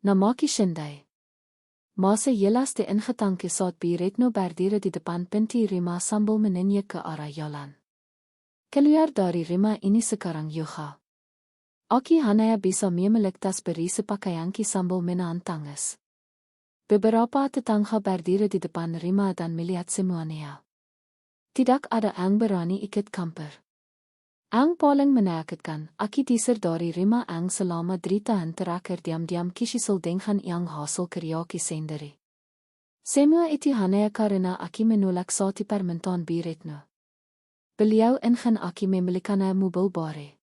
Namaki Shindai. Mase jelas de ingetanke saat biretno berdire di depan pinti rima sambil menenye ke arah jalan. Keluar dari rima ini sekarang juga. Aki Hanaya bisa memiliki tas berisi pakaianki sambil menahan tangis. Beberapa tetangga berdiri di depan rima dan melihat semuanya. Tidak ada yang berani ikut kamper. Ang paling menakutkan, Aki teaser dari rima ang selama 3 tahun terakhir diam-diam kisisel dengan yang hasil kerjaki sendiri. Semua itu hanya karena Aki menolak satu permintaan biretno. Beliau ingin Aki memilikan mobil baru.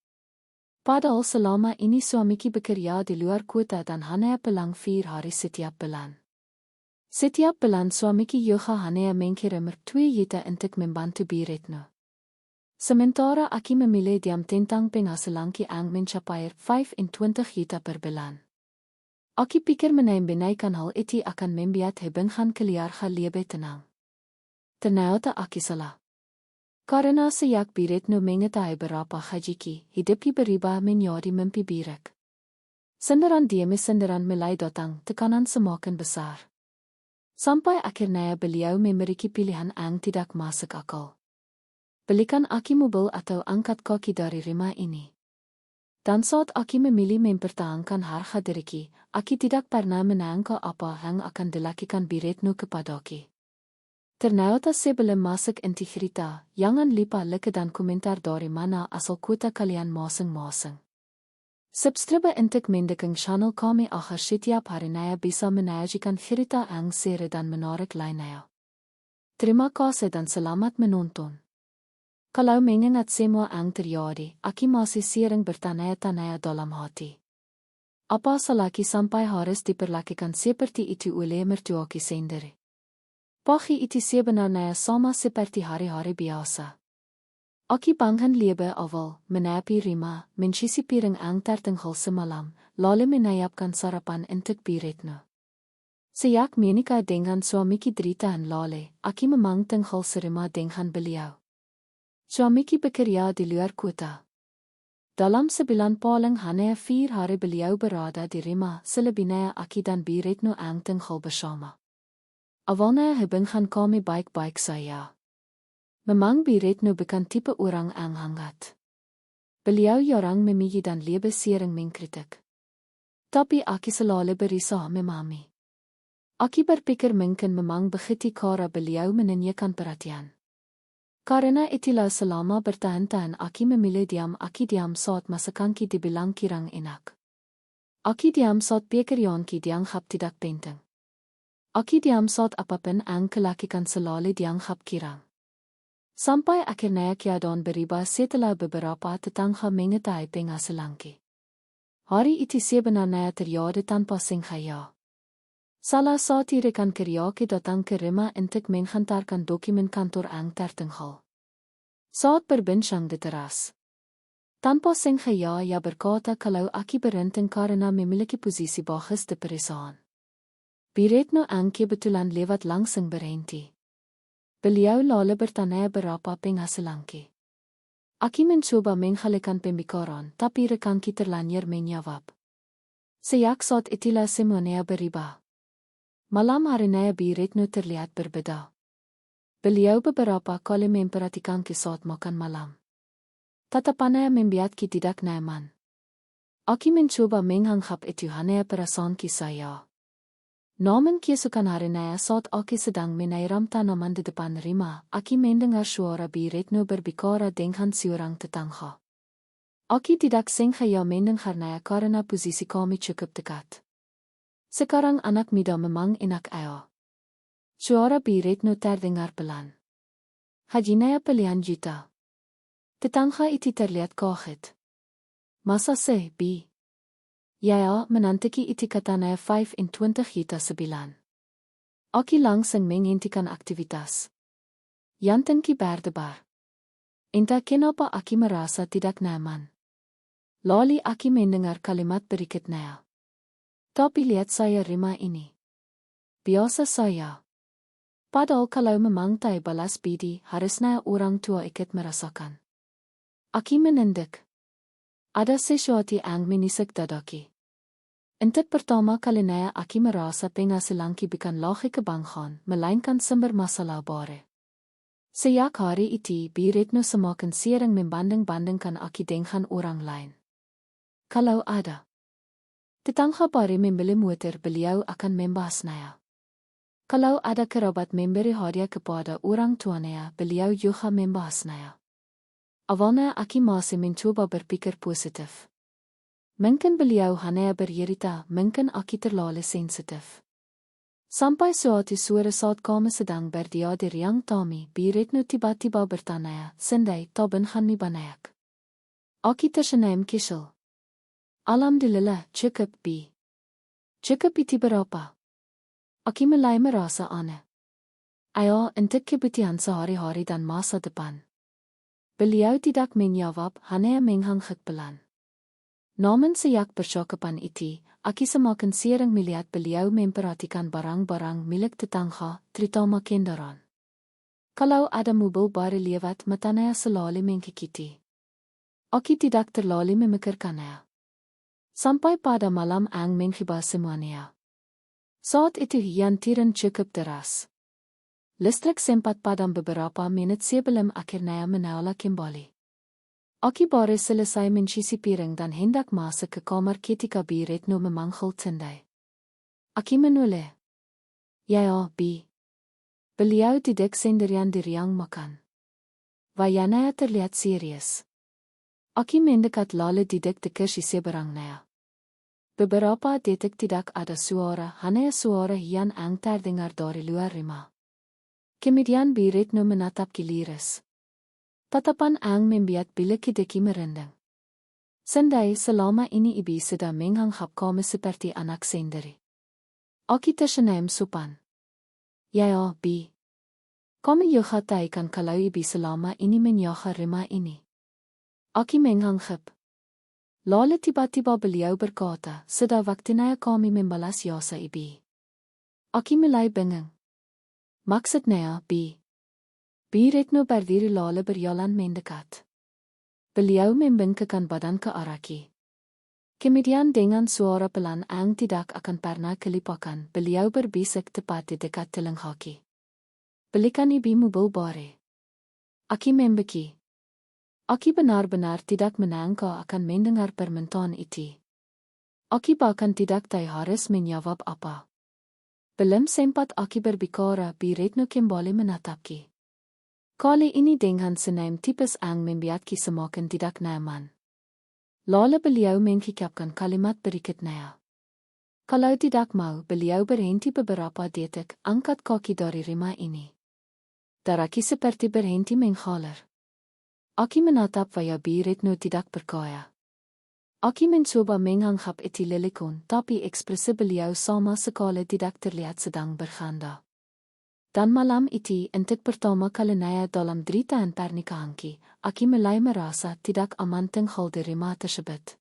Padahal selama ini suamiki bekerja di luar kota dan hanya pulang 4 hari setiap bulan. Setiap bulan suamiki juga hanya mengirim 2 juta untuk membantu biretno. Sementara Aki memilih diam tentang penghasilanki yang mencapai 25 juta per bulan. Aki pikir menaikkan hal itu akan membuat hubungan keluarga lebih tenang. Ternyata Aki salah. Karena sejak biretno mengetahui berapa hajiki, hidupnya berubah menjadi mimpi buruk. Senderan demi senderan mulai datang, tekanan semakin besar. Sampai akhirnya beliau memiliki pilihan yang tidak masuk akal. Belikan Aki mobil atau angkat kaki dari rima ini. Dan saat Aki memilih mempertahankan harga dirinya, Aki tidak pernah menyangka apa yang akan dilakukan biretno kepadaki. Ternyata sebelum masuk inti cerita, jangan lupa like dan komentar dari mana asal kota kalian masing-masing. Subscribe untuk mendukung channel kami agar setiap harinya bisa menyajikan cerita yang seru dan menarik lainnya. Terima kasih dan selamat menonton. Kalau mengingat semua yang terjadi, Aki masih sering bertanya-tanya dalam hati. Apa salahki sampai harus diperlakukan seperti itu oleh mertuaki sendiri? Pagi itu sebenarnya sama seperti hari-hari biasa. Aki bangun lebih awal, menepi rima, mencisi piring yang tertinggal semalam, lalu menyiapkan sarapan untuk biretno. Sejak menikah dengan suamiki 3 tahun lalu, Aki memang tinggal serumah dengan beliau. Suamiki bekerja di luar kota. Dalam sebulan paling hanya 4 hari beliau berada di rumah, selebihnya Aki dan biretno yang tinggal bersama. Awalnya hubungan kami baik-baik saja. Memang biretno bukan tipe orang yang hangat. Beliau jarang memilih dan lebih sering mengkritik. Tapi Aki selalu berusaha memahami. Aki berpikir mungkin memang begitu cara beliau menanyakan perhatian. Karena itulah selama bertahun-tahun Aki memilih diam. Aki diam saat masakanki dibilang kurang enak. Aki diam saat pekerjaanki dianggap tidak penting. Aki diam saat apapun yang kulakukan selalu dianggap kurang. Sampai akhirnya keadaan berubah setelah beberapa tetangga mengetahui penghasilanki. Hari itu sebenarnya terjadi tanpa sengaja. Salah satu rekan kerjaki datang ke rumah untuk menghantarkan dokumen kantor yang tertinggal. Saat berbincang di teras, tanpa sengaja ia berkata kalau Aki beruntung karena memiliki posisi bagus di perusahaan. Biretno yang kebetulan lewat langsung berhenti. Beliau lalu bertanya berapa penghasilanki. Aki mencoba menghalakan pembicaraan, tapi rekanki terlanjur menjawab. Sejak saat itulah semuanya berubah. Malam harinya biretno terlihat berbeda. Beliau beberapa kali memperhatikanki saat makan malam. Tatapannya membuatki tidak nyaman. Aki mencoba menganggap itu hanya perasaanki saya. Namun keesokan harinya saat Aki sedang menyiram tanaman di depan rumah, Aki mendengar suara biretno berbicara dengan seorang tetangga. Aki tidak sengaja mendengarnya karena posisi kami cukup dekat. Sekarang anak muda memang enak aja. Suara biretno terdengar pelan. Hajinaya pilihan juta. Tetangga itu terlihat kaget. Masa sih, Bi? Ya, menanti itu katanya 25 juta sebulan. Aki langsung menghentikan aktivitas. Jantanki berdebar. Entah kenapa Aki merasa tidak nyaman. Lalu Aki mendengar kalimat berikutnya. Tapi lihat saya rumah ini. Biasa saya. Padahal kalau memang tak balas budi, harusnya orang tua ikut merasakan. Aki menunduk. Ada sesuatu yang menisik dadaki. Intik pertama kalinaya aki merasa penga selanki bikan lagi kebanggaan, melainkan sumber masalah bare. Sejak hari itu, Retno semakin sering membanding-bandingkan aki dengan orang lain. Kalau ada tetangga bare membeli motor, beliau akan membahasnya. Kalau ada kerabat memberi hadiah kepada orang tuanya, beliau juga membahasnya. Awalnya aki masih mencoba berpikir positif. Mungkin beliau hanya bercerita, mungkin aki terlalu sensitif. Sampai suatu sore saat kami sedang berdia di ruang tamu, Retno tiba-tiba bertanya, "Sendai, taben kami banayak?" Aki tersenyum kecil. "Alhamdulillah, cukup bi." "Cukup itu berapa?" Aki mulai merasa aneh. "Ayo, untuk kebutuhan sehari-hari dan masa depan." Beliau tidak menjawab, hanya menghangkut pelan. Namun sejak percakapan itu, aki semakin sering melihat beliau memperhatikan barang-barang milik tetangga, terutama kendaraan. Kalau ada mobil baru lewat, matanya selalu mengikuti. Aki tidak terlalu memikirkannya. Sampai pada malam ang menghibah semuanya. Saat itu hujan turun cukup deras. Listrik sempat padam beberapa menit sebelum akhirnya menyala kembali. Aki baru selesai mencuci piring dan hendak masuk ke kamar ketika Retno memanggil Sendai. Aki menoleh. "Ya, Bi." Beliau duduk sendirian di ruang makan. Wajahnya terlihat serius. Aki mendekat lalu duduk di kursi seberangnya. Beberapa detik tidak ada suara, hanya suara yang ang terdengar dari luar rumah. Kemudian Retno menatap giliras. Tatapan ang membuat bulu kudeki merinding. Sendai, selama ini ibu sudah menganggap kamu seperti anak sendiri. Aki tersenyum sopan. "Ya, Bi. Kamu juga tahu kan kalau ibu selama ini menjaga rumah ini." Aki menganggap. Lalu tiba-tiba beliau berkata, "Sudah waktunya kami membalas jasa ibu." Aki mulai bingung. "Maksudnya, Bi?" Retno berdiri lalu berjalan mendekat. Beliau membengkakkan badan ke arah Aki. Kemudian dengan suara pelan ang tidak akan pernah kelipakan, beliau berbisik tepat di dekat telinga Aki. "Belikan ibu mobil baru." Aki membeki. Aki benar-benar tidak menyangka akan mendengar permintaan itu. Aki bahkan tidak tahu harus menjawab apa. Belum sempat Aki berbicara, Retno kembali menatapki. Kali ini dengan senyum tipis ang membuat Ki semakin tidak nyaman. Lalu beliau mengucapkan kalimat berikutnya. Kalau tidak mau, beliau berhenti beberapa detik, angkat kaki dari rumah ini. Darah Ki seperti berhenti mengalir. Aki menatap wajah Retno tidak percaya. Aki mencoba menganggap itu lelikon, tapi ekspresi beliau sama sekali tidak terlihat sedang bercanda. Dan malam itu, untuk pertama kalinya dalam 3 tahun pernikahanki, Aki mulai merasa tidak aman tinggal di rumah tersebut.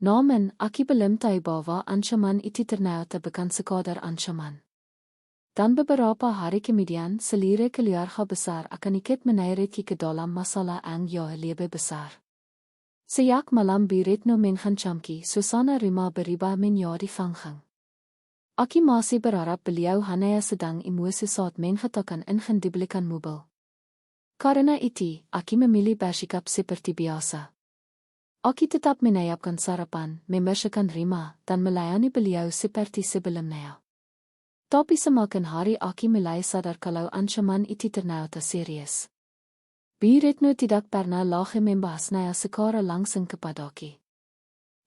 Namun, Aki belum tahu bahwa ancaman itu ternyata bukan sekadar ancaman. Dan beberapa hari kemudian, seluruh keluarga besar akan ikut menyeret ke dalam masalah yang jauh lebih besar. Sejak malam Retno menghancamki, suasana rumah berubah menjadi fanggang. Aki masih berharap beliau hanya sedang emosi saat mengatakan ingin dibelikan mobil. Karena itu, Aki memilih bersikap seperti biasa. Aki tetap menyiapkan sarapan, membersihkan rumah, dan melayani beliau seperti sebelumnya. Tapi semakin hari Aki mulai sadar kalau ancaman itu ternyata serius. Retno tidak pernah lagi membahasnya secara langsung kepada Aki.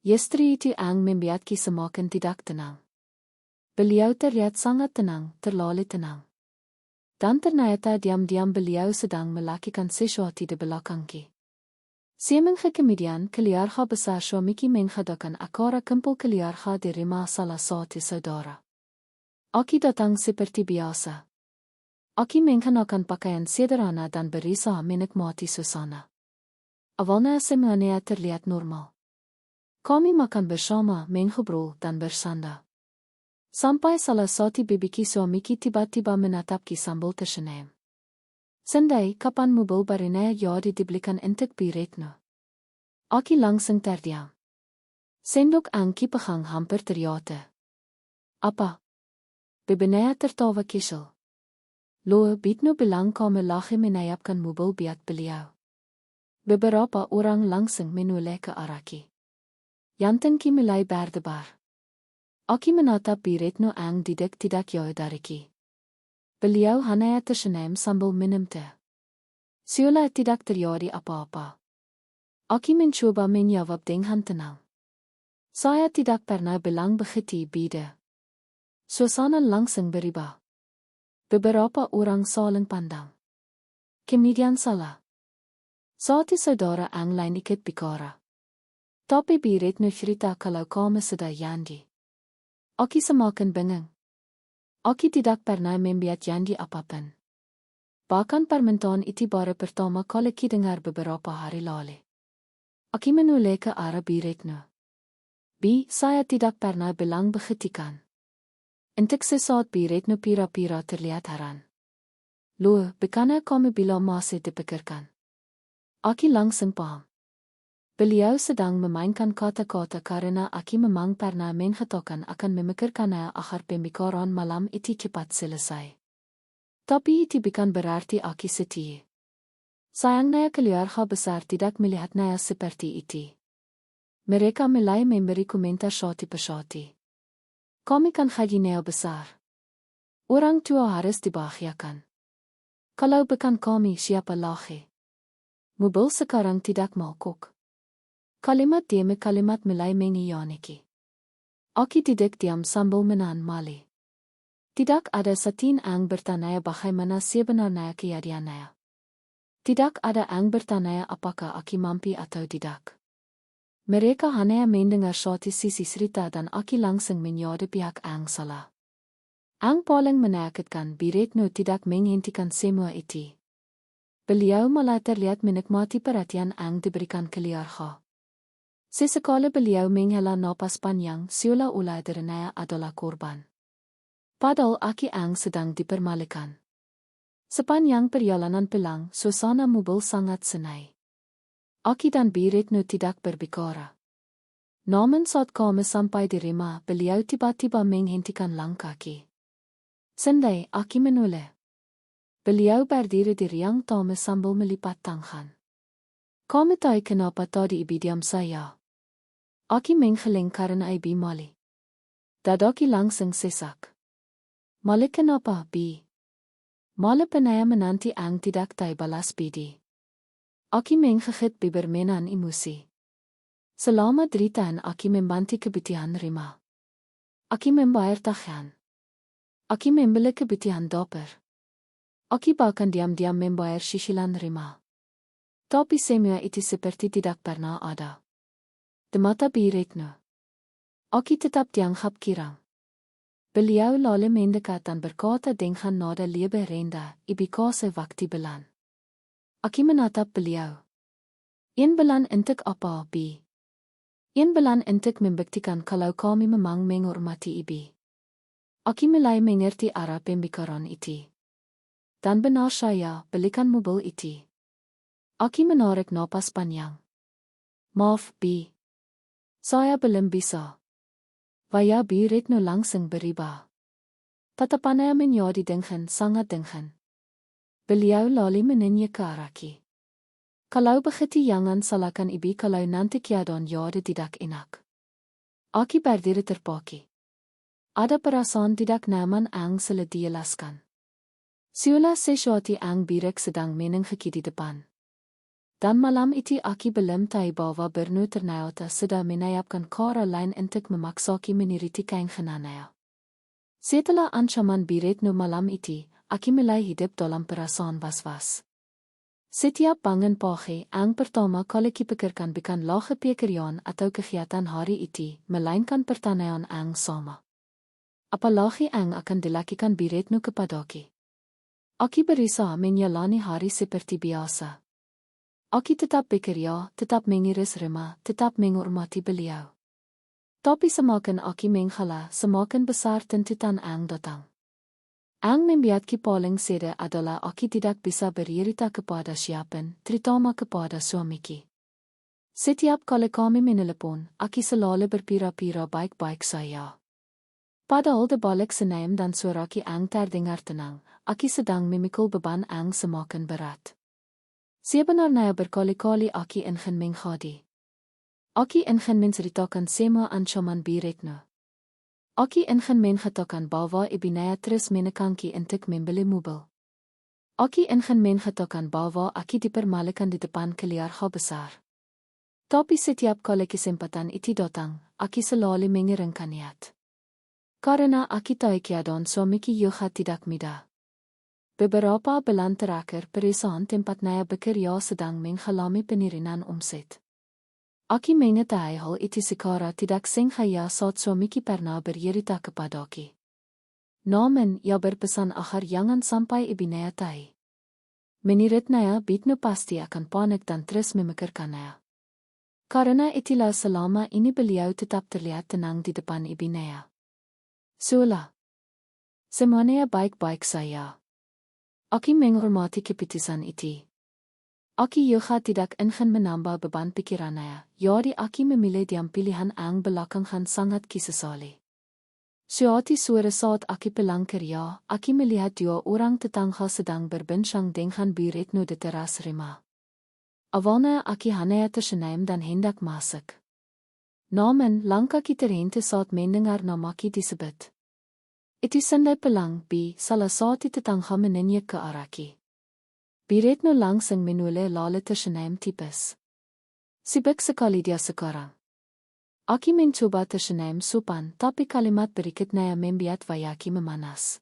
Istri itu ang membuat Ki semakin tidak tenang. Beliau terlihat sangat tenang, terlalu tenang. Dan ternyata diam-diam beliau sedang melakukan sesuatu di belakang Ki. Seminggu kemudian keluarga besar suami Ki mengadakan acara kumpul keluarga di rumah salah satu saudara. Aki datang seperti biasa. Aki mengenakan pakaian sederhana dan berusaha menikmati suasana. Awalnya semuanya terlihat normal. Kami makan bersama, mengobrol dan bersanda. Sampai salah satu bibiki suamiki tiba-tiba menatapki sambil tersenyum. "Sendai, kapan mobil barunya jadi dibelikan untuk Retno?" Aki langsung terdiam. Sendok ang kipegang hampir terjate. Apa? Bebenaya tertawa kishel. Loe bitno belang kame lache menayapkan mobil biat beliau. Beberapa orang langsung menoleh ke araki. Yanten ki mulai berdebar. Aki menatap Retno ang tidak jauh dariki. Beliau hanya tersenyum sambil minum teh. Seolah tidak terjadi apa-apa. Aki mencoba menjawab dengan tenang. Saya tidak pernah bilang begitu bida. Suasana langsung berubah. Beberapa orang saling pandang. Kemudian salah. Saat saudara ang lain ikut bicara. Tapi Retno cerita kalau kami sudah janji. Aki semakin bingung. Aki tidak pernah membuat janji apapun. Bahkan permintaan itu baru pertama kali dengar beberapa hari lalu. Aki menoleh ke arah Retno. Saya tidak pernah bilang begitu kan. Untuk sesaat Retno pira-pira terlihat heran. Loh, bukannya kami bila masih dipikirkan? Aki langsung paham. Beliau sedang memainkan kata-kata karena Aki memang pernah mengatakan akan memikirkannya agar pembicaraan malam itu cepat selesai. Tapi itu bukan berarti Aki setia. Sayangnya keluarga besar tidak melihatnya seperti itu. Mereka mulai memberi komentar shoti persoti. Kami kan gajinya besar. Orang tua harus dibahagiakan. Kalau bukan kami, siapa lagi? Mobil sekarang tidak mogok. Kalimat demi kalimat mulai mengiyoniki. Aki tidak diam sambil menahan mali. Tidak ada satin ang bertanya bagaimana sebenarnya kejadiannya. Tidak ada ang bertanya apakah Aki mampu atau tidak. Mereka hanya mendengar satu sisi cerita dan Aki langsung menyadari pihak ang salah. Ang paling menyakitkan Retno tidak menghentikan semua itu. Beliau malah terlihat menikmati perhatian ang diberikan keluarga. Sesekali beliau menghela napas panjang seolah-olah dirinya adalah korban. Padahal Aki ang sedang dipermalukan. Sepanjang perjalanan pulang, suasana mobil sangat senai. Aki dan Retno tidak berbicara. Namun saat kami sampai di rumah, beliau tiba-tiba menghentikan langkah Aki. Sendai, Aki menoleh. Beliau berdiri di ruang tamu sambil melipat tangan. Kami tahu kenapa tadi ibu diam saya. Aki menggeleng karena ibu malu. Dadaki langsung sesak. Malu kenapa, Bi? Malu penaya menanti ang tidak tahu balas bidi. Aki menggigit bibir menahan emosi. Selama 3 tahun Aki membantu kebutuhan rumah. Aki membayar tagihan. Aki membeli kebutuhan dapur. Aki bahkan diam-diam membayar cicilan rumah. Tapi semua itu seperti tidak pernah ada. Di mata Retno. Aki tetap dianggap kirang. Beliau lalu mendekat dan berkata dengan nada lebih rendah, ibu kasih waktu bulan. Aki menatap beliau. 1 bulan untuk apa, Bi? 1 bulan untuk membuktikan kalau kami memang menghormati ibu. Aki mulai mengerti arah pembicaraan itu. Dan benar saya, belikan mobil itu. Aki menarik napas panjang. Maaf, Bi. Saya belum bisa. Wajah Retno langsung berubah. Tatapannya menjadi dengan sangat dingin. Beliau lalu menanya ke Aki. Kalau begitu jangan salahkan ibu kalau nanti keadaan jadi tidak enak. Aki berdiri terpaki. Ada perasaan tidak nyaman ang sulit dijelaskan. Seolah sesuatu ang buruk sedang menengki di depan. Dan malam itu Aki belum tahu bahwa Retno ternyata sudah menyiapkan cara lain untuk memaksaki meniriti keinginannya. Setelah ancaman Retno malam itu, Aki mulai hidup dalam perasaan was-was. Setiap bangun pagi, ang pertama kali dipikirkan bukan lage pekerjaan atau kegiatan hari itu, melainkan pertanyaan ang sama. Apalagi ang akan dilakukan Retno kepada Aki. Aki berusaha menjalani hari seperti biasa. Aki tetap bekerja, tetap mengurus rumah, tetap menghormati beliau. Tapi semakin Aki mengalah, semakin besar tuntutan ang datang. Ang membuat paling sedih adalah Aki tidak bisa bercerita kepada siapapun, terutama kepada suamiki. Setiap kali kami menelepon, aki selalu berpira-pira baik-baik saya. Padahal de balik senaim dan suaraki ang terdengar tenang, aki sedang memikul beban ang semakin berat. Sebenarnya berkali-kali aki ingin menghadi. Aki ingin menceritakan semua ancaman Bi Retno. Aki ingin mengatakan bahwa ibinaya terus menekanki untuk membeli mobil. Aki ingin mengatakan bahwa aki dipermalukan di depan keluarga besar. Tapi setiap kali kesempatan itu datang, aki selalu mengeringkan niat. Karena aki tahu keadaan suamiki Yoga tidak mudah. Beberapa bulan terakhir perusahaan tempatnya bekerja sedang mengalami penurunan omset. Aki mengetahui hal itu sekarang tidak sengaja saat suamiki pernah bercerita kepada aki. Namun, ia berpesan agar jangan sampai ibinaya tahu. Menurutnya Bitno pasti akan panik dan terus memikirkannya. Karena itulah selama ini beliau tetap terlihat tenang di depan ibinaya. Sulah. Semuanya baik-baik saya. Aki menghormati keputusan itu. Aki Yoga tidak ingin menambah beban pikirannya, jadi aki memilih diam pilihan ang belakangan sangat kisesali. Suatu sore saat aki pulang kerja, aki melihat dua orang tetangga sedang berbincang dengan Bi Retno di teras rumah. Awalnya aki hanya tersenyum dan hendak masuk. Namun, langkah kita terhenti saat mendengar nama aki disebut. Itu sendai pulang, Bi, salah satu tetangga menanya ke arah aki. Bi Retno langsung menoleh lalu tersenyum tipis. Sibuk sekali dia sekarang. Aki mencoba tersenyum sopan, tapi kalimat berikutnya membuat wajahki memanas.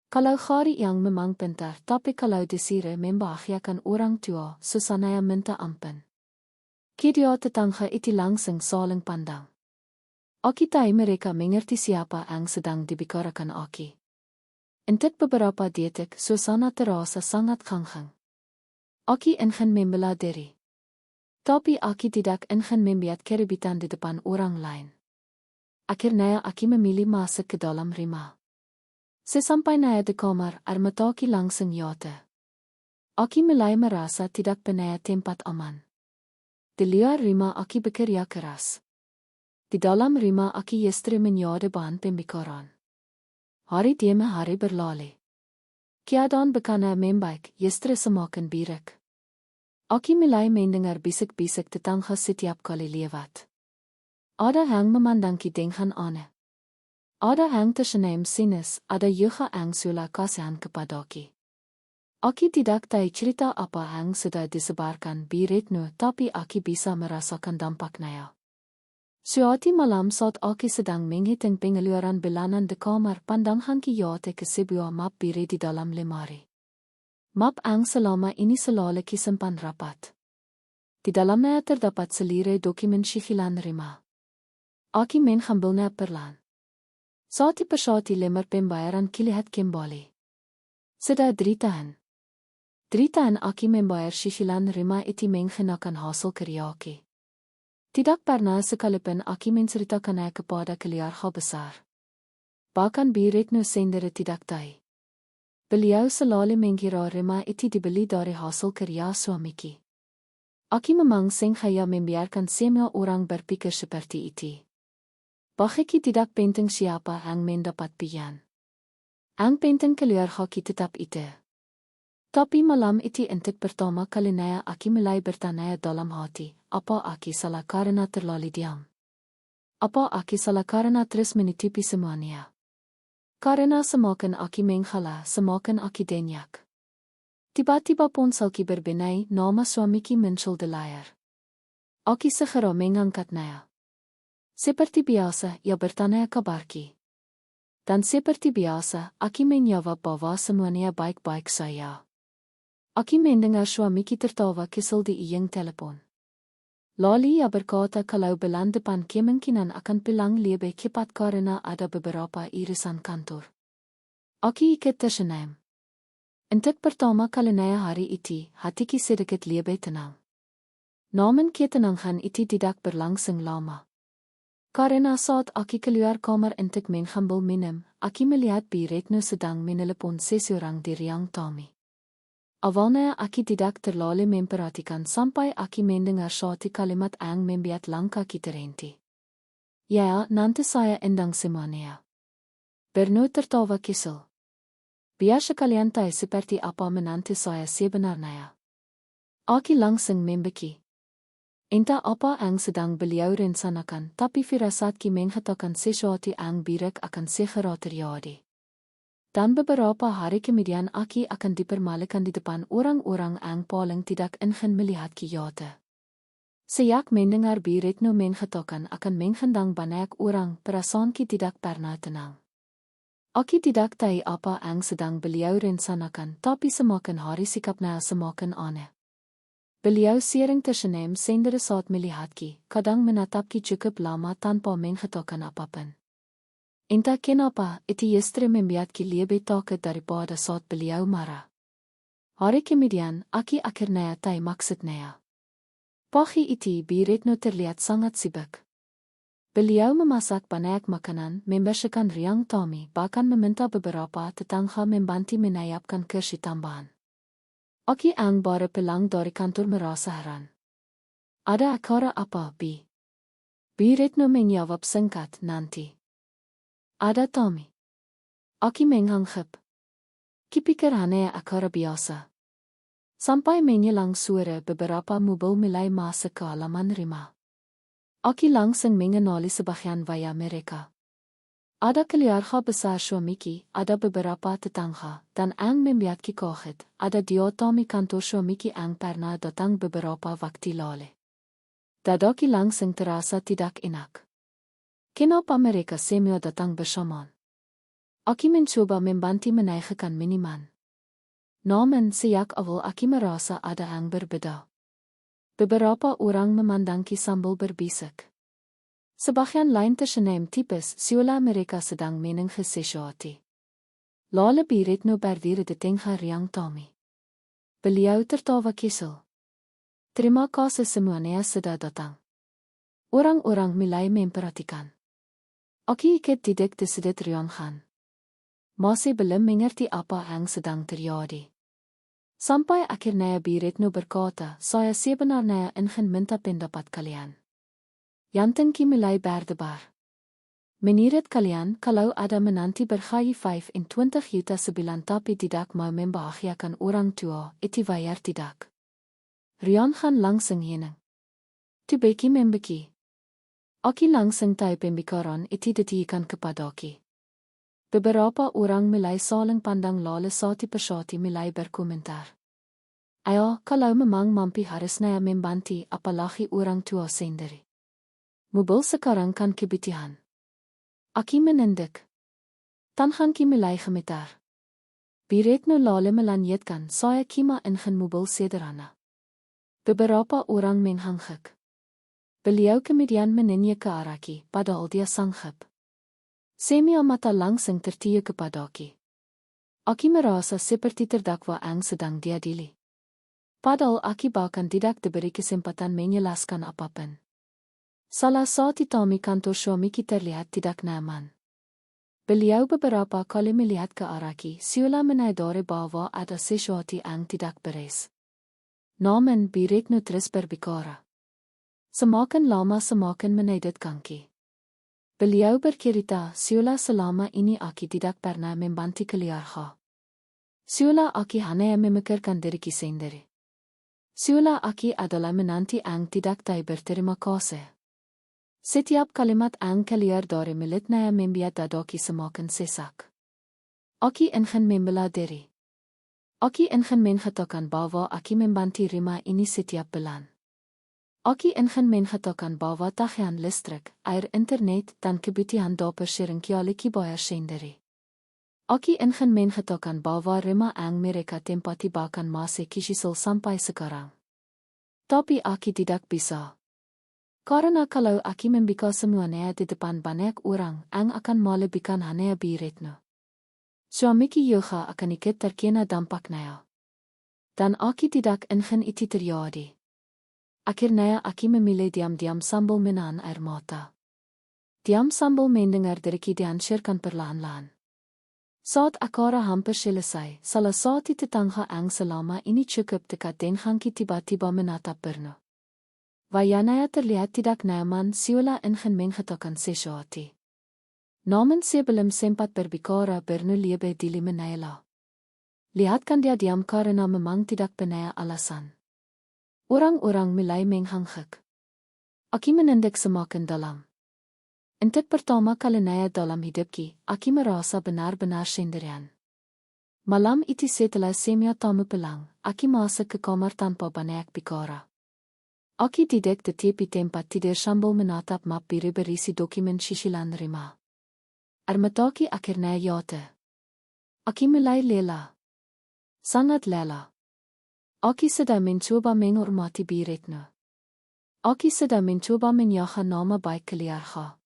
Kalau hari yang memang pintar, tapi kalau desire membahagiakan orang tua, susahnya minta ampun. Kedua tetangga itu langsung saling pandang. Aki tahu mereka mengerti siapa yang sedang dibicarakan aki. Untuk beberapa detik, suasana terasa sangat hangat. Aki ingin membela diri. Tapi aki tidak ingin membuat keributan di depan orang lain. Akhirnya aki memilih masuk ke dalam rumah. Sesampainya di kamar, armataki langsung jatuh. Aki mulai merasa tidak punya tempat aman. Di luar rumah aki bekerja keras. Di dalam rumah aki justru menjadi bahan pembicaraan. Hari demi hari berlalu. Keadaan bukannya membaik, justru semakin buruk. Aki mulai mendengar bisik-bisik tetangga setiap kali lewat. Ada yang memandangi dengan aneh. Ada yang tersenyum sinis, ada juga yang sulah kasihan kepada aki. Aki tidak tahu cerita apa yang sudah disebarkan Bi Retno, tapi aki bisa merasakan dampaknya. Suatu malam saat aki sedang menghitung pengeluaran bulanan di kamar, pandangan ki jatuh ke sebuah map biru di dalam lemari. Map yang selama ini selalu disimpan rapat. Di dalamnya terdapat selire dokumen cicilan rumah. Aki mengambilnya perlahan. Saat persatu lembar pembayaran dilihat kembali. Sudah 3 tahun. 3 tahun aki membayar cicilan rumah itu menggunakan hasil kerja aki. Tidak pernah sekalipun aki menceritakannya kepada keluarga besar. Bahkan Bi Retno sendiri tidak tahu. Beliau selalu mengira rumah itu dibeli dari hasil kerja suamiki. Aki memang sengaja membiarkan semua orang berpikir seperti itu. Bagiku tidak penting siapa yang mendapat pian. Yang penting keluarga kita tetap itu. Tapi malam itu untuk pertama kalinya aki mulai bertanya dalam hati, apa aki salah karena terlalu diam? Apa aki salah karena terus menutupi semuanya? Karena semakin aki mengalah, semakin aki denyak. Tiba-tiba ponselki berbunyi, nama suamiki muncul di layar. Aki segera mengangkatnya. Seperti biasa, ia bertanya kabarki. Dan seperti biasa, aki menjawab bahwa semuanya baik-baik saja. Aki mendengar suamiki tertawa kesal di ujung telepon. Lalu ia berkata kalau bulan depan kemungkinan akan pulang lebih cepat karena ada beberapa irisan kantor. Aki ikut tersenyum. Untuk pertama kalinya hari itu, hatiku sedikit lebih tenang. Namun ketenangan itu tidak berlangsung lama. Karena saat aki keluar kamar untuk mengambil minum, aki melihat Bi Retno sedang menelepon seseorang di ruang tamu. Awalnya aki tidak terlalu memperhatikan sampai aki mendengar suatu kalimat yang membuat langkah kita terhenti. Ya, nanti saya endang semuanya. Berno tertawa kesal. Biasa kalian tahu seperti apa menanti saya sebenarnya. Aki langsung membeki. Entah apa yang sedang beliau rencanakan, tapi firasatki mengatakan sesuatu yang buruk akan segera terjadi. Dan beberapa hari kemudian Aki akan dipermalukan di depan orang-orang yang paling tidak ingin melihat Kiyata. Sejak mendengar Bi Retno mengatakan akan menghendang banyak orang, perasaanki tidak pernah tenang. Aki tidak tahu apa yang sedang beliau rencanakan, tapi semakin hari sikapnya semakin aneh. Beliau sering tersenyum sendiri saat melihatki, kadang menatapki cukup lama tanpa mengatakan apapun. Entah kenapa, itu justru membuatki lebih takut daripada saat beliau marah. Hari kemudian, Aki akhirnya tahu maksudnya. Pagi itu Bi Retno terlihat sangat sibuk. Beliau memasak banyak makanan, membersihkan ruang tamu, bahkan meminta beberapa tetangga membantu menyiapkan kursi tambahan. Aki yang baru pulang dari kantor merasa heran. Ada acara apa, Bi? Bi Retno menjawab singkat, nanti. Ada tamu. Aki menganggap. Kipikir hanya acara biasa. Sampai menjelang sore beberapa mobil mulai masuk ke halaman rumah. Aki langsung mengenali sebagian via mereka. Ada keluarga besar suamiki, ada beberapa tetangga, dan yang membuatki kaget, ada dia tamu kantor suamiki yang pernah datang beberapa waktu lalu. Dadaki langsung terasa tidak enak. Kenapa mereka semua datang bersamaan? Aki mencoba membantu menaikkan minuman. Namun sejak awal Aki merasa ada yang berbeda. Beberapa orang memandangki sambil berbisik. Sebagian lain tersenyum tipis seolah mereka sedang menunggu sesuatu. Lalu Bi Retno berdiri di tengah ruang tamu. Beliau tertawa kesal. Terima kasih semuanya sudah datang. Orang-orang mulai memperhatikan. Aki ikut duduk di sudut ruangan. Masih belum mengerti apa yang sedang terjadi. Sampai akhirnya Bi Retno berkata, saya sebenarnya ingin minta pendapat kalian. Yantengki mulai berdebar. Menurut kalian, kalau ada menanti bergaji 25 juta sebulan tapi tidak mau membahagiakan orang tua, itu wajar tidak? Rianhan langsung henang. Tubeki membeki. Aki langsung tahu pembicaraan itu ditikan kepada Aki. Beberapa orang mulai saling pandang lalu satu persatu mulai berkomentar. Ayo, kalau memang mampu harusnya membantu apalagi orang tua sendiri. Mobil sekarang kan kebutuhan. Aki menendek. Tanhanki mulai gemetar. Bi Retno lalu melanjutkan saya kima ingin mobil sederhana. Beberapa orang mengangguk. Beliau kemudian menanya ke Aki, padahal dia sanggup. Semua mata langsung tertuju kepada Aki. Aki merasa seperti terdakwa yang sedang diadili. Padahal Aki bahkan tidak diberi kesempatan menjelaskan apapun. Salah satu tamu kantor suamiki terlihat tidak nyaman. Beliau beberapa kali melihat ke Aki, seolah menyadari bahwa ada sesuatu yang tidak beres. Namun Bi Retno terus berbicara. Semakin lama semakin menyedihkanki. Beliau bercerita seolah selama ini Aki tidak pernah membantu keluarga. Seolah Aki hanya memikirkan dirinya sendiri. Seolah Aki adalah menanti yang tidak tahu berterima kasih. Setiap kalimat yang keluar dari mulutnya membuat dadaku semakin sesak. Aki ingin membela diri. Aki ingin mengatakan bahwa Aki membantu rumah ini setiap bulan. Aki ingin mengatakan bahwa tagihan listrik, air internet dan kebutuhan dapur seringkali bayar sendiri. Aki ingin mengatakan bahwa rumah yang mereka tempati bahkan masih kecil sampai sekarang. Tapi Aki tidak bisa. Karena kalau Aki membuka semuanya di depan banyak orang, yang akan melebihkan hanya Bi Retno. Suamiki juga akan ikut terkena dampaknya. Dan Aki tidak ingin itu terjadi. Akhirnya Aki memilih diam-diam sambil menahan air mata. Diam sambil mendengar dirinya dihancurkan perlahan-lahan. Saat akara hampir selesai, salah satu tetangga ang selama ini cukup dekat dengan tiba-tiba menatap Berno. Wayanaya terlihat tidak nyaman siola ingin mengatakan sesuatu. Namun sebelum sempat berbicara Berno lebih dili menela. Lihatkan dia diam karena memang tidak punya alasan. Orang-orang mulai menghangkik. Aki menendek semakin dalam. Untuk pertama kalinya dalam hidupku, Aki merasa benar-benar sendirian. Malam itu setelah semua tamu pulang, Aki masuk ke kamar tanpa banyak bicara. Aki duduk di tepi tempat tidur sambil menatap map biru berisi dokumen sisilan Rima. Armataki akhirnya jatuh. Aki mulai lelah. Sangat lelah. Aki sedang mencoba menghormati Retno. Aki sedang mencoba menjaga nama baik keluarga.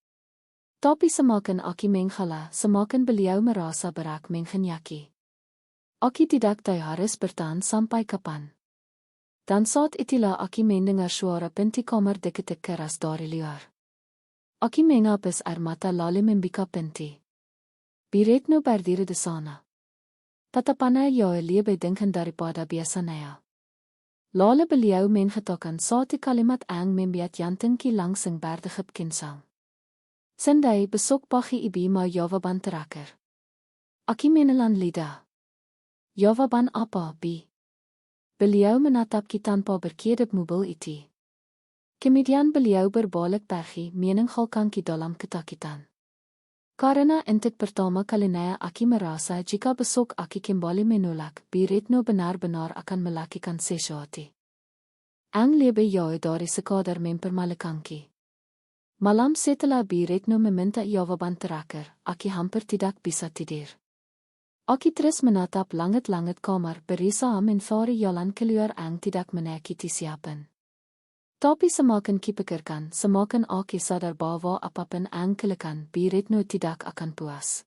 Tapi semakin Aki mengalah, semakin beliau merasa berat mengkhianati. Aki tidak tahu harus bertahan sampai kapan. Dan saat itulah Aki mendengar suara pintu kamar dekat keras dari luar. Aki menghapus air mata lalu membuka pintu. Retno berdiri di sana. Tatapannya jauh lebih dingin daripada biasanya. Lalu beliau mengatakan satu kalimat yang membuat jantungku langsung berdegup kencang. Sendai besok pagi ibu mau jawaban terakhir. Aki menelan lidah. Jawaban apa, Bi? Beliau menatapku tanpa berkedip mobil itu. Kemudian beliau berbalik pergi meninggalkanku dalam ketakutan. Karena untuk pertama kalinya Aki merasa jika besok Aki kembali menolak, Retno benar-benar akan melakukan sesuatu. Ang lebih jauh dari sekadar mempermalukanku. Malam setelah Retno meminta jawaban terakhir, Aki hampir tidak bisa tidur. Aki terus menatap langit-langit kamar berusaha mencari jalan keluar yang tidak menyakiti siapapun. Tapi semakin kupikirkan, semakin Aki sadar bahwa apapun yang kulakukan, Retno tidak akan puas.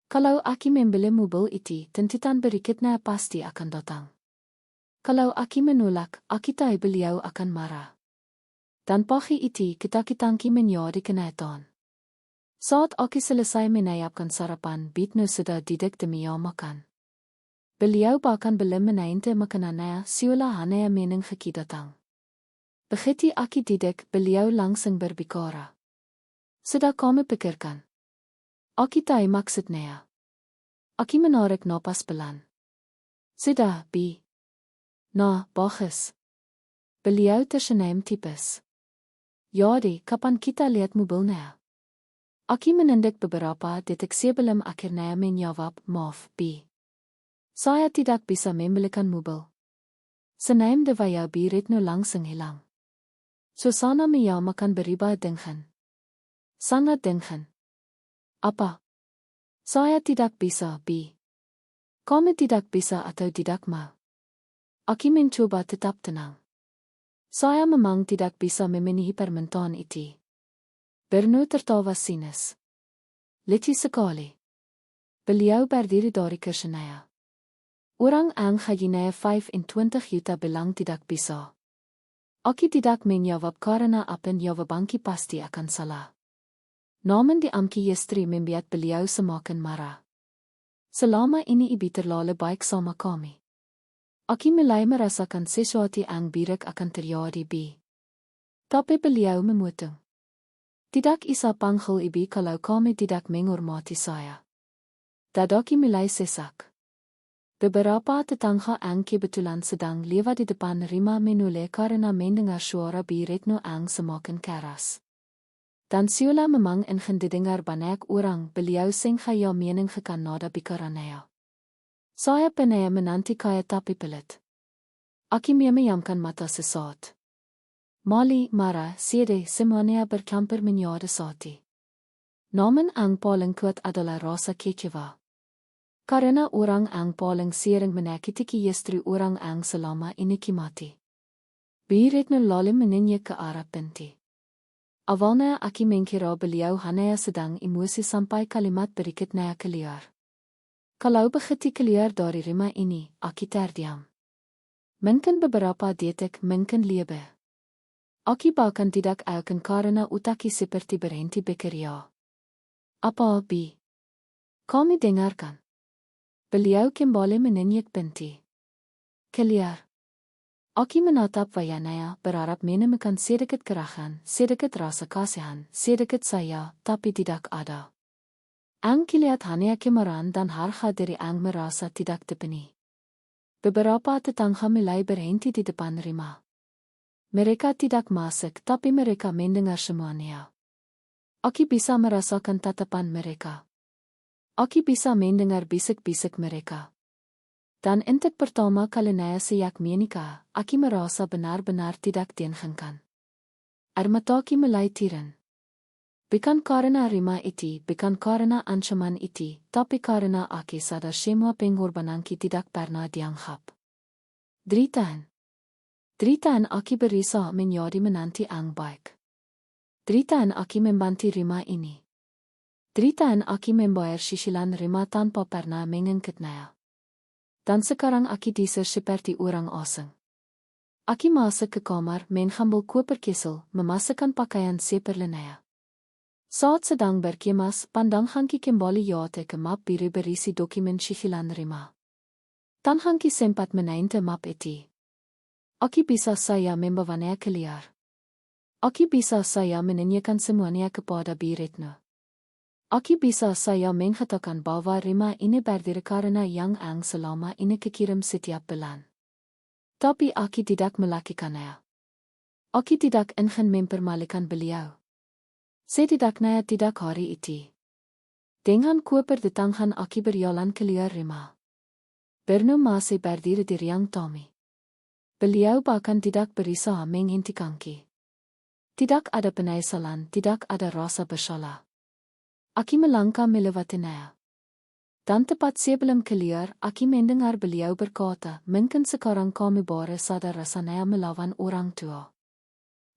Kalau Aki membeli mobil itu, tuntutan berikutnya pasti akan datang. Kalau Aki menolak, Aki tahu beliau akan marah. Dan pagi itu ketakutanku menjadi kenyataan. Saat Aki selesai menyiapkan sarapan, Retno sudah duduk demi makan. Beliau bahkan belum menainti makanannya siola hanya menengki datang. Begitu Aki duduk, beliau langsung berbicara. Sudah kamu pikirkan? Aki tahu maksudnya. Aki menarik napas pelan. Sudah, Bi. Nah, bagus. Beliau tersenyum tipis. Jadi, kapan kita lihat mobilnya? Aki menunduk beberapa detik sebelum akhirnya menjawab, maaf, Bi. Saya tidak bisa membelikan mobil. Senyum de wajah Retno langsung hilang. Suasana makan berubah dingin. Sangat dingin. Apa? Saya tidak bisa, Bi. Kamu tidak bisa atau tidak mau? Aki mencoba tetap tenang. Saya memang tidak bisa memenuhi permintaan itu. Berno tertawa sinis. Lucu sekali. Beliau berdiri dari kursinya. Orang yang gajinya 25 juta bilang tidak bisa. Aki tidak menjawab karena apapun jawabanku pasti akan salah. Namun diamki istri membuat beliau semakin marah. Selama ini ibu terlalu baik sama kami. Aki mulai merasakan sesuatu yang buruk akan terjadi, Bi. Tapi beliau memotong. Tidak bisa panggil ibu kalau kami tidak menghormati saya. Dadaki mulai sesak. Beberapa tetangga yang kebetulan sedang lewat di depan Rima menoleh karena mendengar suara Retno yang semakin keras. Dan siola memang ingin didengar banyak orang, beliau sengaja meninggalkan nada bicaranya. Saya pernah menanti kaya tapi pelit. Aki memejamkan mata sesaat. Mali, marah, sedih, semuanya bercampur menjadi satu. Namun yang paling kuat adalah rasa kecewa. Karena orang yang paling sering menyakiti istri orang yang selama ini mati. Retno lalu menunjuk ke arah pintu. Awalnya Aki mengira beliau hanya sedang emosi sampai kalimat berikutnya keluar. Kalau begitu keluar dari Rima ini, Aki terdiam. Mungkin beberapa detik, mungkin lebih. Aki bahkan tidak akan karena utaki seperti berhenti bekerja. Apa, Bi? Kami dengarkan. Beliau kembali meninjak pinti. Keliar. Aki menatap wayanaya berharap menemukan sedikit kerahan, sedikit rasa kasihan, sedikit saya, tapi tidak ada. Ang kilihat hanya kemarahan dan harga diri Ang merasa tidak dipenuhi. Beberapa tetangga mulai berhenti di depan rumah. Mereka tidak masuk, tapi mereka mendengar semuanya. Aki bisa merasakan tatapan mereka. Aki bisa mendengar bisik-bisik mereka. Dan untuk pertama kalinya sejak menikah, Aki merasa benar-benar tidak diinginkan. Air mata Aki mulai turun. Bukan karena rima itu, bukan karena ancaman itu, tapi karena Aki sadar semua pengorbanan Ki tidak pernah dianggap. 3 tahun. 3 tahun Aki berusaha menjadi menanti Ang baik. 3 tahun Aki membantu rima ini. 3 tahun Aki membayar cicilan rima tanpa pernah mengingatnya. Dan sekarang Aki diser seperti orang asing. Aki masuk ke kamar, mengambil koper kesel, memasukkan pakaian seperlunya. Saat sedang berkemas, pandang Hangki kembali jatuh ke map biru berisi dokumen cicilan rima. Tan Hangki sempat menainte map itu. Aki bisa saya membawanya keluar. Aki bisa saya menanyakan semuanya kepada Bi Retno. Aki bisa saya mengatakan bahwa rima ini berdiri karena yang Ang selama ini kekirim setiap bulan. Tapi Aki tidak melakukannya. Aki tidak ingin mempermalukan beliau. Setidaknya tidak hari itu. Dengan koper di tangan Aki berjalan keluar rima. Bernu masih berdiri di ruang Tommy. Beliau bahkan tidak berusaha menghentikan Ki. Tidak ada penyesalan, tidak ada rasa bersalah. Aki melangkah melewatinya. Dan tepat sebelum keluar, Aki mendengar beliau berkata, mungkin sekarang kami baru sadar rasanya melawan orang tua.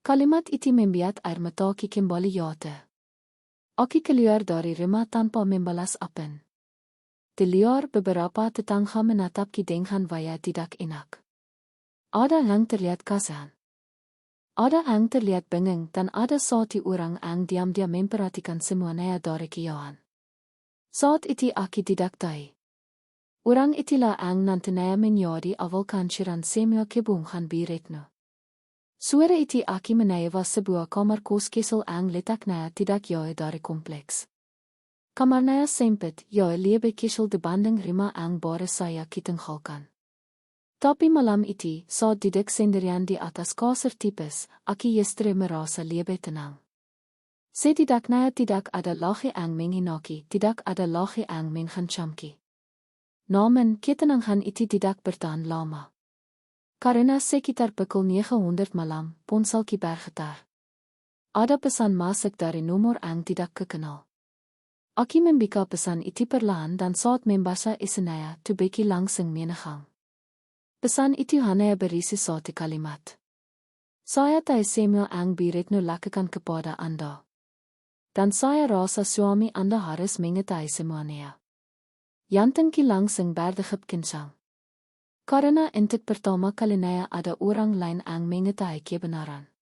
Kalimat itu membuat air mata Aki kembali jatuh. Aki keluar dari rumah tanpa membalas apa. Di luar beberapa tetangga menatap Ki dengan wajah tidak enak. Ada yang terlihat kasihan. Ada yang terlihat bingung dan ada satu orang yang diam-diam memperhatikan semuanya dari kejauhan. Saat itu Aki tidak tahu. Orang itulah yang nantinya menjadi awal kancuran semua kebohongan Bi Retno. Suara itu Aki menawa sebuah kamar kos kesel yang letaknya tidak jauh dari kompleks. Kamarnya sempit, jauh lebih kecil dibanding rumah yang baru saya tinggalkan. Tapi malam itu, saat duduk sendirian di atas kasur tipis, Aki justru merasa lebih tenang. Setidaknya tidak ada lagi yang menghinaki, tidak ada lagi yang menghancamki. Namun, ketenangan itu tidak bertahan lama. Karena sekitar pukul 900 malam, ponsel Ki bergetar. Ada pesan masuk dari nomor yang tidak kekenal. Aki membuka pesan itu perlahan dan saat membaca isinya, tubuh Ki langsung menegang. Pesan itu hanya berisi satu kalimat. Saya tahu semua yang Bi Retno lakukan kepada Anda. Dan saya rasa suami Anda harus mengetahui semuanya. Jantung Ki langsung berdegup kencang. Karena untuk pertama kalinya ada orang lain yang mengetahui kebenaran.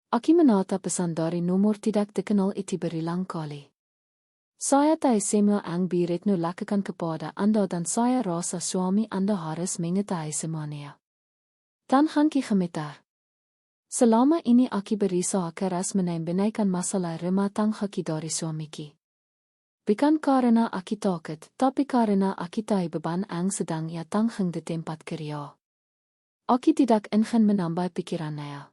Aki menata pesan dari nomor tidak dikenal itu berulang kali. Saya tahu semua yang Bi Retno lakukan kepada Anda dan saya rasa suami Anda harus mengetahui semuanya. Dan Hangki gemetar. Selama ini Aki berusaha keras menyembunyikan masalah rumah tangga Ki dari suami Ki. Bukan karena Aki takut, tapi karena Aki tahu beban yang sedang ia tanggung di tempat kerja. Aki tidak ingin menambah pikirannya.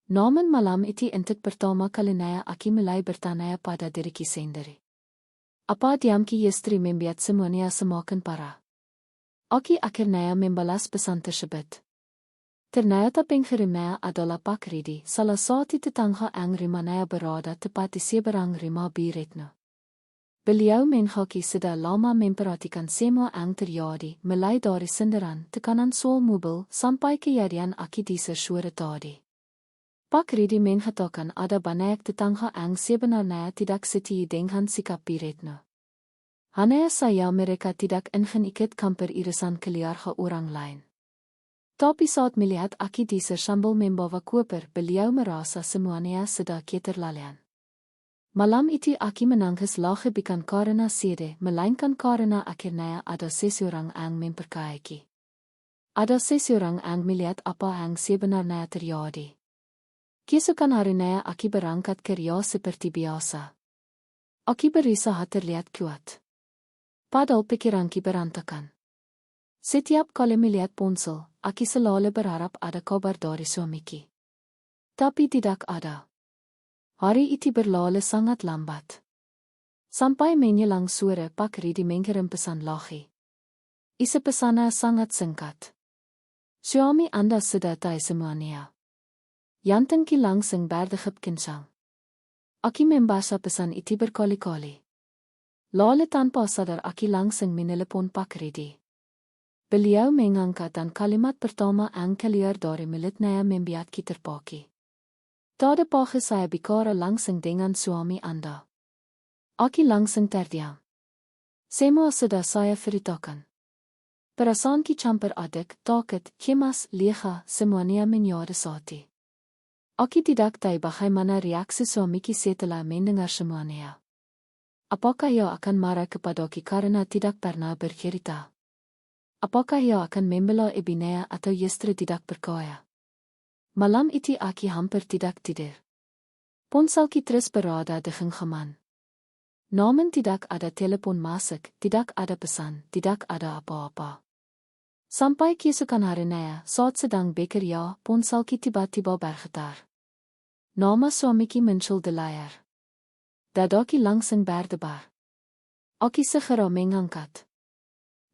Namun malam itu untuk pertama kalinya Aki mulai bertanya pada diri Ki sendiri. Apa diam Ki justru membuat semuanya semakin parah. Aki akhirnya membalas pesan tersebut. Ternyata pengkirimnya adalah Pak Ridi, salah satu tetangga yang rumahnya berada tepat di seberang rumah Bi Retno. Beliau mengaku sudah lama memperhatikan semua yang terjadi, mulai dari senderan, tekanan soal mobil, sampai kejadian Aki diser suara tadi. Pak Ridi mengatakan ada banyak tetangga yang sebenarnya tidak setuju dengan sikap Bi Retno. Hanya saya mereka tidak ingin ikut campur irisan keluarga orang lain. Tapi saat melihat Aki diser sambil membawa koper, beliau merasa semuanya sudah keterlaluan. Malam itu aki menangis lage bikan karena sede, melainkan karena akhirnya ada seseorang yang memperkayai. Ada seseorang yang melihat apa yang sebenarnya terjadi. Keesokan harinya aki berangkat kerja seperti biasa. Aki berusaha terlihat kuat. Padahal pikiranki berantakan. Setiap kali melihat ponsel, aki selalu berharap ada kabar dari suamiki. Tapi tidak ada. Hari itu berlalu sangat lambat. Sampai menjelang sore Pak Ridi mengirim pesan lagi. Isi pesannya sangat singkat. Suami Anda sudah tahu semuanya. Yantengki langsung berdegap kencang. Aki membaca pesan itu berkali-kali. Lalu tanpa sadar aki langsung menelepon Pak Ridi. Beliau mengangkat dan kalimat pertama yang keluar dari mulutnya membuatki terpaki. Tadapage saya bicara langsung dengan suami Anda. Aki langsung terdiam. Semua sudah saya ceritakan. Perasaanki campur aduk, takut, cemas, lega, semuanya menjadi satu. Aki tidak tahu bagaimana reaksi suamiki setelah mendengar semuanya. Apakah ia akan marah kepadaku karena tidak pernah bercerita? Apakah ia akan membela ibunya atau justru tidak percaya? Malam itu aki hampir tidak tidur. Ponselki terus berada di genggaman. Namun tidak ada telepon masuk, tidak ada pesan, tidak ada apa-apa. Sampai keesokan harinya, saat sedang bekerja, ponselki tiba-tiba bergetar. Nama suamiki muncul di layar. Dadaki langsung berdebar. Aki segera mengangkat.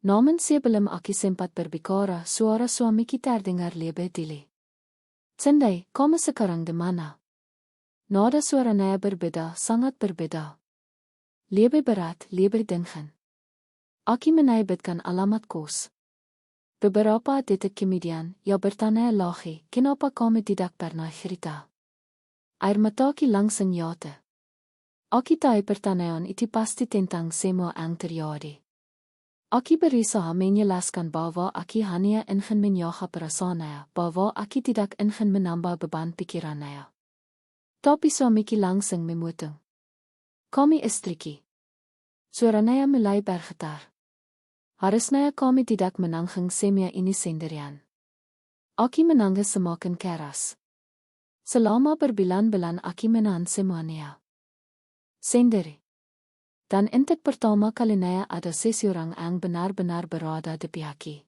Namun sebelum aki sempat berbicara, suara suamiki terdengar lebih dili. Sendai, kamu sekarang di mana? Nada suaranya berbeda, sangat berbeda. Lebih berat, lebih dingin. Aki menyebutkan alamat kos. Beberapa detik kemudian, ia bertanya lagi, kenapa kamu tidak pernah cerita? Air mataki langsung jatuh. Aki tahu pertanyaan itu pasti tentang semua yang terjadi. Aki berusaha menjelaskan bahwa aki hanya ingin menjaga perasaannya, bahwa aki tidak ingin menambah beban pikirannya. Tapi suamiki langsung memotong. Kami istriki. Suaranya mulai bergetar. Harusnya kami tidak menanggung semua ini sendirian. Aki menangis semakin keras. Selama berbulan-bulan aki menahan semuanya. Sendiri. Dan untuk pertama kalinya ada seseorang yang benar-benar berada di pihakki.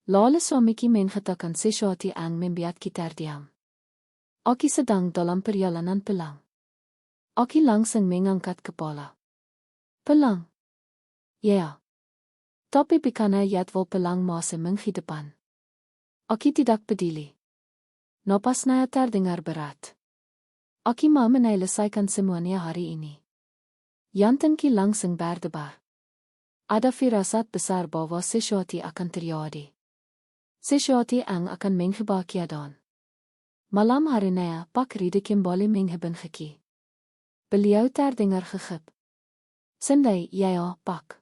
Lalu suamiki mengatakan sesuatu yang membuatki terdiam. Aki sedang dalam perjalanan pulang. Aki langsung mengangkat kepala. Pulang? Ya. Tapi bukannya jadwal pulang masih minggu depan. Aki tidak peduli. Napasnya terdengar berat. Aki mau menyelesaikan semuanya hari ini. Yantengki langsung berdebar. Ada firasat besar bahwa sesuatu akan terjadi. Sesuatu yang akan mengubahkan. Malam harinya Pak Ridi kembali menghubungi. Beliau terdengar gegap. Sendai, ya Pak.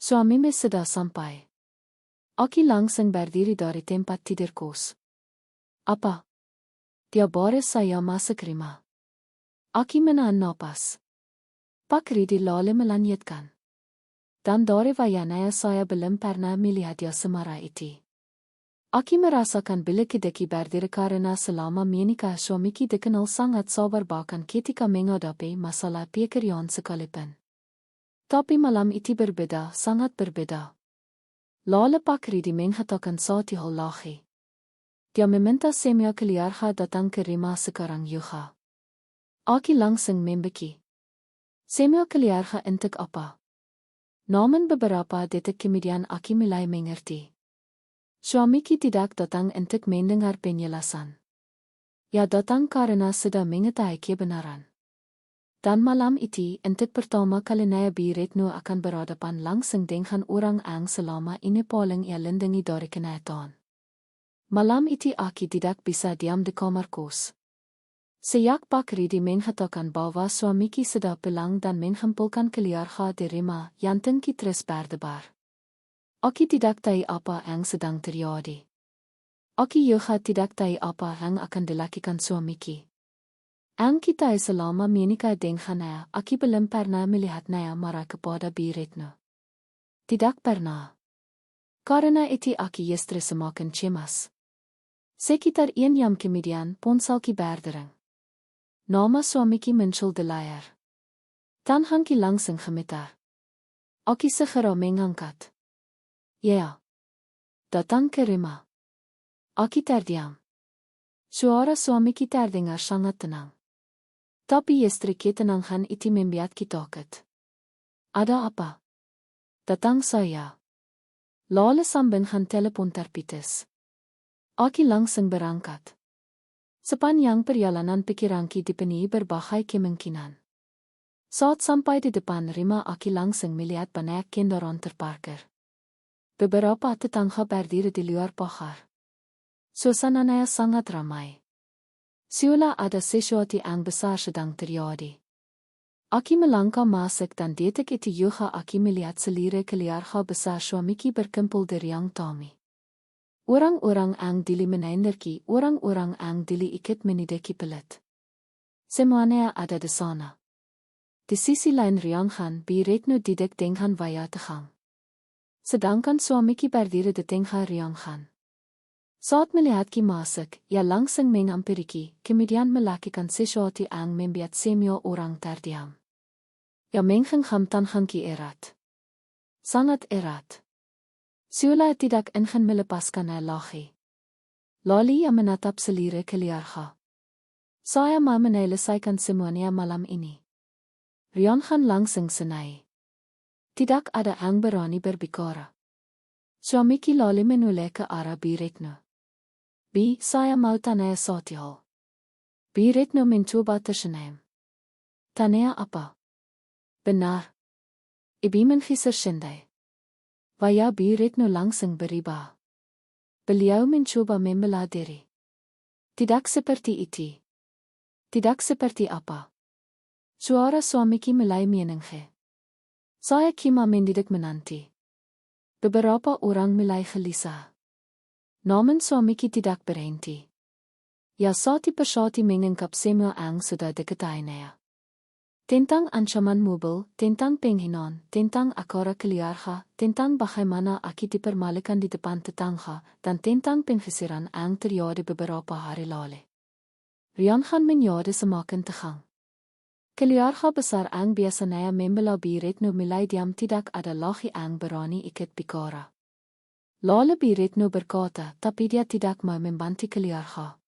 Suamimu sudah sampai. Aki langsung berdiri dari tempat tidur kos. Apa? Dia baru saya masuk rumah. Aki menahan napas. Pak Ridi lalu melanjutkan. Dan dari wajahnya saya belum pernah melihat dia semarah itu. Aki merasakan bila kedeki berdiri karena selama menikah suamiki dikenal sangat sabar bahkan ketika menghadapi masalah pekerjaan sekalipun. Tapi malam itu berbeda, sangat berbeda. Lalu Pak Ridi mengatakan satu hal lagi. Dia meminta semua keluarga datang ke rumah sekarang juga. Aki langsung membeki. Semua keluarga untuk apa? Namun beberapa detik kemudian Aki mulai mengerti. Suamiki tidak datang untuk mendengar penjelasan. Ia datang karena sudah mengetahui kebenaran. Dan malam itu, untuk pertama kalinya Bi Retno akan berhadapan langsung dengan orang yang selama ini paling ia lindungi dari kenyataan. Malam itu Aki tidak bisa diam di kamar kos. Sejak Pak Ridi mengatakan bahwa suamiki sudah pulang dan mengumpulkan keluarga di rumah, yantengki terus berdebar. Aki tidak tahu apa yang sedang terjadi. Aki juga tidak tahu apa yang akan dilakukan suamiki. Ang kita selama menika dengannya, aki belum pernah melihatnya marah kepada Bi Retno. Tidak pernah. Karena itu aki justru semakin cemas. Sekitar 1 jam kemudian ponselki berdering. Nama suamiki muncul di layar. Tanganki langsung gemetar. Aki segera mengangkat. Ya. Datang ke Rima. Aki terdiam. Suara suamiki terdengar sangat tenang. Tapi istri ketenangan itu membuat kita takut. Ada apa? Datang saya. Lalu sambungkan telepon terputus. Aki langsung berangkat. Sepanjang perjalanan pikiranki dipenuhi berbagai kemungkinan. Saat sampai di depan Rima, Aki langsung melihat banyak kendaraan terparkir. Beberapa tetangga berdiri di luar pagar. Suasananya sangat ramai. Seolah ada sesuatu yang besar sedang terjadi. Aki melangkah masuk dan detik itu juga Aki melihat selire keluarga besar suamiki berkumpul di ruang tamu. Orang-orang yang dili menandarki, orang-orang yang dili ikut menidaki pelat. Semuanya ada di sana. Di sisi lain ruangan, Bi Retno duduk dengan wajah tegang. Sedangkan suamiki berdiri di tengah ruangan. Saat melihat Ki masuk, ia langsung menghampirinya, kemudian melakukan sesuatu yang membuat semua orang terdiam. Ia menggenggam tanganki erat. Sangat erat. Seolah tidak ingin melepaskannya lagi. Lalu ia menatap selire keluarga. Saya mau menyelesaikan semuanya malam ini. Ruangan langsung senai. Tidak ada yang berani berbicara. Suamiki lalu menoleh ke arah Bi Retno. Bi, saya mau tanya satu hal. Bi Retno mencoba tersenyum. Tanya apa? Benar. Ibu menghisar sendai. Wajah Bi Retno langsung berubah. Beliau mencoba membela diri. Tidak seperti itu. Tidak seperti apa? Suara suamiki mulai menengah. Saya cuma mendidik menanti. Beberapa orang mulai gelisah. Namun suamiki tidak berhenti. Ya satu persatu mengungkap semua yang sudah diketahuinya. Tentang ancaman mobil, tentang penghinaan, tentang akara keluarga, tentang bagaimana Aki dipermalukan di depan tetangga, dan tentang penghisiran yang terjadi beberapa hari lalu. Ruangan menjadi semakin tegang. Keluarga besar yang biasanya membela Bi Retno mulai diam, tidak ada lagi yang berani ikut bicara. Lalu Bi Retno berkata, tapi dia tidak mau membantu keluarga.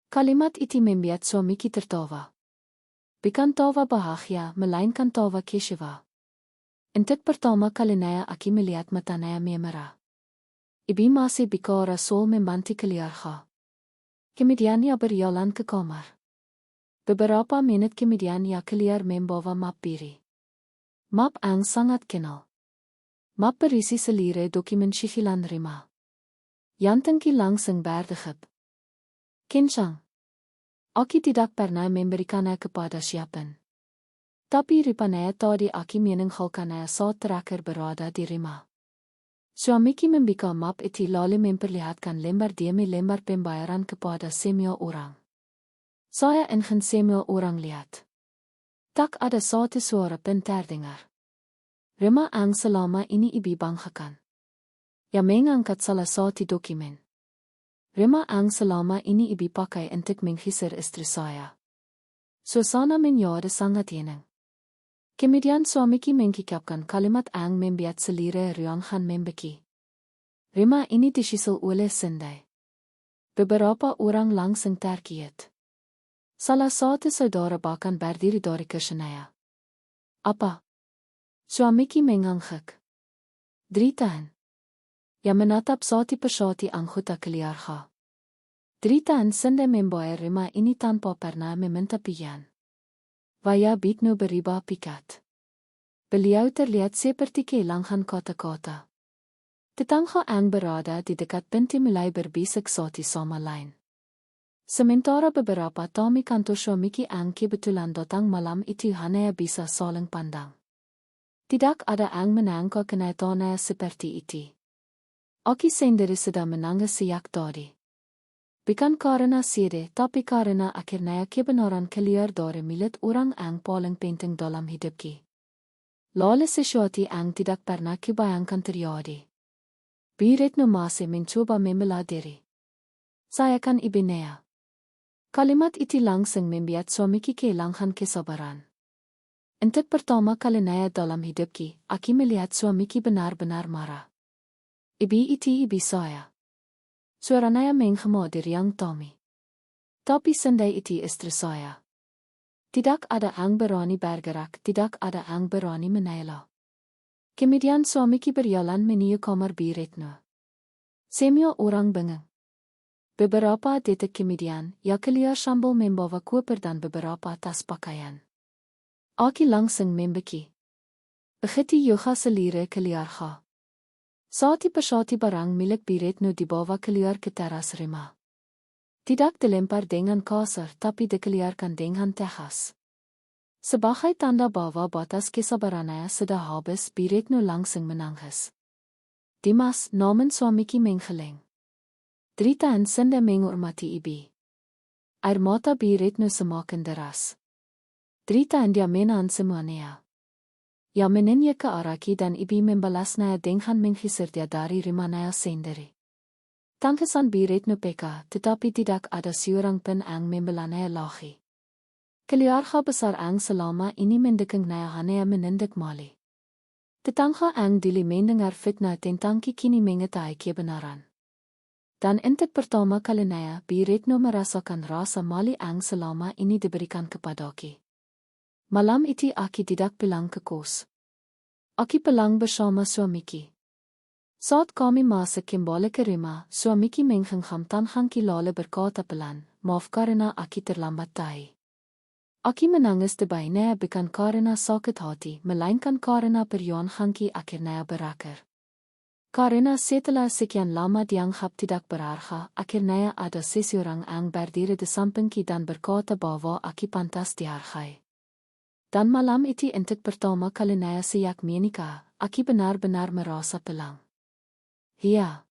Kalimat itu membuat suamiki tertawa. Bukan tawa bahagia, melainkan tawa kecewa. Untuk pertama kalinya Aki melihat matanya memerah. Ibu masih bicara soal membantu keluarga. Kemudian ia berjalan ke kamar. Beberapa menit kemudian ia keluar membawa map biru. Map yang sangat kenal. Map berisi selire dokumen cicilan Rima. Jantungki langsung berdegap. Kencang. Aki tidak pernah memberikannya kepada siapapun. Tapi rupanya tadi Aki meninggalkannya saat terakhir berada di Rima. Suamiki membuka map itu lalu memperlihatkan lembar demi lembar pembayaran kepada semua orang. Saya ingin semua orang lihat. Tak ada satu suara pun terdengar. Rima yang selama ini ibu banggakan. Ia mengangkat salah satu dokumen. Rima yang selama ini ibu pakai untuk menghisar istri saya. Suasana menjadi sangat tenang. Kemudian suamiki mengikapkan kalimat yang membuat selire ruangan membeki. Rima ini disusul oleh sendai. Beberapa orang langsung terkejut. Salah satu saudara bahkan berdiri dari kursinya. Apa? Suamiki mengangguk. 3 tahun. Ia menatap satu persatu anggota keluarga. 3 tahun sendai membayar Rima ini tanpa pernah meminta pian. Wajah Bitno berubah pikat. Beliau terlihat seperti kehilangan kata-kata. Tetangga yang berada di dekat pintu mulai berbisik satu sama lain. Sementara beberapa tamu kantor suamiki yang kebetulan datang malam itu hanya bisa saling pandang. Tidak ada yang menyangka kenyataannya seperti itu. Aki sendiri sudah menangis sejak tadi. Bikan karena sede, tapi karena akhirnya kebenaran keluar dari mulut orang yang paling penting dalam hidupku. Lalu sesuatu yang tidak pernah kubayangkan terjadi. Bu Retno masih mencoba membela diri. Saya kan ibu Nea. Kalimat itu langsung membuat suamiku kehilangan kesabaran. Untuk pertama kalinya dalam hidupku, aku melihat suamiku benar-benar marah. Ibu itu ibu saya. Suaranya menggema dari yang Tommy. Tapi sendai itu istri saya. Tidak ada yang berani bergerak, tidak ada yang berani menela. Kemudian suamiku berjalan menuju kamar Bu Retno. Semua orang bengong. Beberapa detik kemudian, ia keluar sambil membawa koper dan beberapa tas pakaian. Aku langsung membeki. Begitu Yoga selire keluar ga. Sati persati barang milik Bu Retno dibawa keluar ke teras rumah. Tidak dilempar dengan kasar tapi dikeluarkan dengan tegas. Sebagai tanda bahwa batas kesabarannya sudah habis, Bu Retno langsung menangis. Dimas, namun suamiku menggeleng. Derita en sende menghormati ibu. Air mata Bu Retno semakin deras. Derita en dia menahan semuanya. Ya menanya ke arahku dan ibu membalasnya dengan menghisir dia dari rumahnya sendiri. Tangkisan Bu Retno peka, tetapi tidak ada seorang pun yang membelanya lagi. Keluarga besar yang selama ini mendekungnya hanya menindak mali. Tetangga yang dulu mendengar fitnah tentang kini mengetahui kebenaran. Dan untuk pertama kalinya, Bu Retno merasakan rasa malu yang selama ini diberikan kepadaku. Malam itu aku tidak pulang ke kos. Aku pulang bersama suamiku. Saat kami masuk kembali ke rumah, suamiku menggenggam tanganku lalu berkata pelan, maaf karena aku terlambat tadi. Aku menangis debainnya bukan karena sakit hati, melainkan karena perjuanganku akhirnya berakhir. Karena setelah sekian lama dianggap tidak berharga, akhirnya ada seseorang yang berdiri di sampingku dan berkata bahwa aku pantas dihargai. Dan malam itu untuk pertama kalinya sejak menikah, aku benar-benar merasa pulang. Ya.